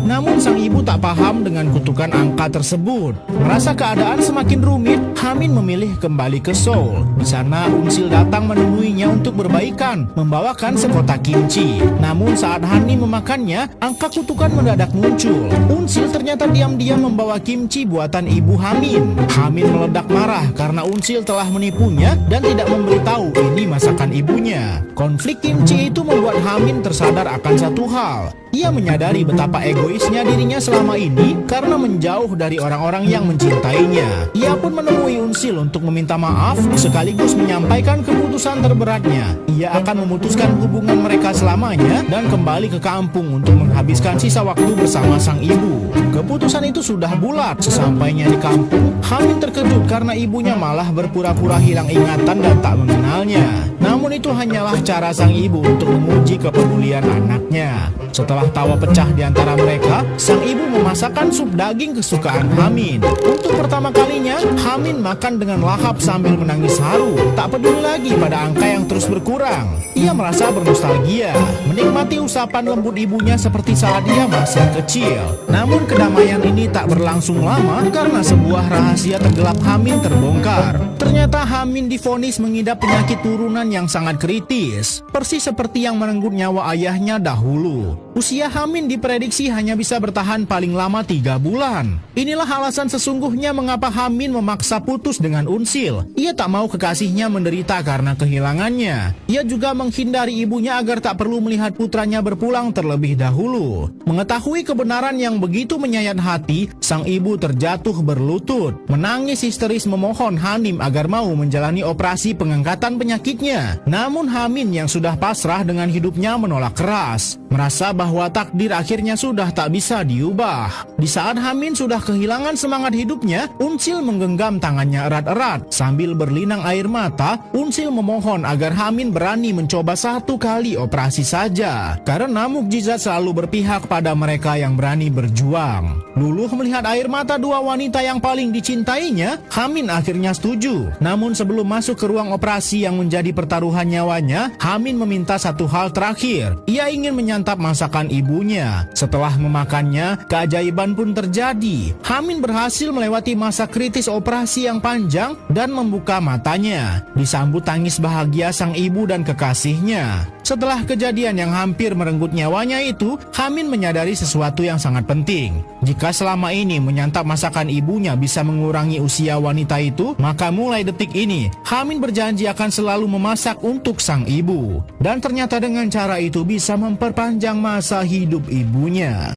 Namun sang ibu tak paham dengan kutukan angka tersebut. Merasa keadaan semakin rumit, Hamin memilih kembali ke Seoul. Di sana Unsil datang menemuinya untuk berbaikan, membawakan sekotak kimchi. Namun saat Hani memakannya, angka kutukan mendadak muncul. Unsil ternyata diam-diam membawa kimchi buatan ibu Hamin. Hamin meledak marah karena Unsil telah menipunya dan tidak memberitahu ini masakan ibunya. Konflik kimchi itu membuat Hamin tersadar akan satu hal. Ia menyadari betapa egoisnya dirinya selama ini karena menjauh dari orang-orang yang mencintainya. Ia pun menemui Unsil untuk meminta maaf sekaligus menyampaikan keputusan terberatnya. Ia akan memutuskan hubungan mereka selamanya dan kembali ke kampung untuk menghabiskan sisa waktu bersama sang ibu. Keputusan itu sudah bulat. Sesampainya di kampung, Hamin terkejut karena ibunya malah berpura-pura hilang ingatan dan tak mengenalnya. Namun itu hanyalah cara sang ibu untuk menguji kepedulian anaknya. Setelah tawa pecah di antara mereka, sang ibu memasakkan sup daging kesukaan Hamin. Untuk pertama kalinya, Hamin makan dengan lahap sambil menangis haru. Tak peduli lagi pada angka yang terus berkurang. Ia merasa bernostalgia, menikmati usapan lembut ibunya seperti saat ia masih kecil. Namun kedamaian ini tak berlangsung lama karena sebuah rahasia tergelap Hamin terbongkar. Ternyata Hamin divonis mengidap penyakit turunan yang sangat kritis, persis seperti yang merenggut nyawa ayahnya dahulu. Usia Hamin diprediksi hanya bisa bertahan paling lama 3 bulan. Inilah alasan sesungguhnya mengapa Hamin memaksa putus dengan Unsil. Ia tak mau kekasihnya menderita karena kehilangannya. Ia juga menghindari ibunya agar tak perlu melihat putranya berpulang terlebih dahulu. Mengetahui kebenaran yang begitu menyayat hati, sang ibu terjatuh berlutut, menangis histeris memohon Hanim agar mau menjalani operasi pengangkatan penyakitnya. Namun Hamin yang sudah pasrah dengan hidupnya menolak keras, merasa bahwa takdir akhirnya sudah tak bisa diubah. Di saat Hamin sudah kehilangan semangat hidupnya, Unsil menggenggam tangannya erat-erat. Sambil berlinang air mata, Unsil memohon agar Hamin berani mencoba 1 kali operasi saja. Karena mukjizat selalu berpihak pada mereka yang berani berjuang. Luluh melihat air mata 2 wanita yang paling dicintainya, Hamin akhirnya setuju. Namun sebelum masuk ke ruang operasi yang menjadi pertaruhan nyawanya, Hamin meminta satu hal terakhir. Ia ingin menyantap masakan ibunya. Setelah memakannya, keajaiban pun terjadi. Hamin berhasil melewati masa kritis operasi yang panjang dan membuka matanya. Disambut tangis bahagia sang ibu dan kekasihnya. Setelah kejadian yang hampir merenggut nyawanya itu, Hamin menyadari sesuatu yang sangat penting. Jika selama ini menyantap masakan ibunya bisa mengurangi usia wanita itu, maka mulai detik ini, Hamin berjanji akan selalu memasak untuk sang ibu. Dan ternyata dengan cara itu bisa memperpanjang masa hidup ibunya.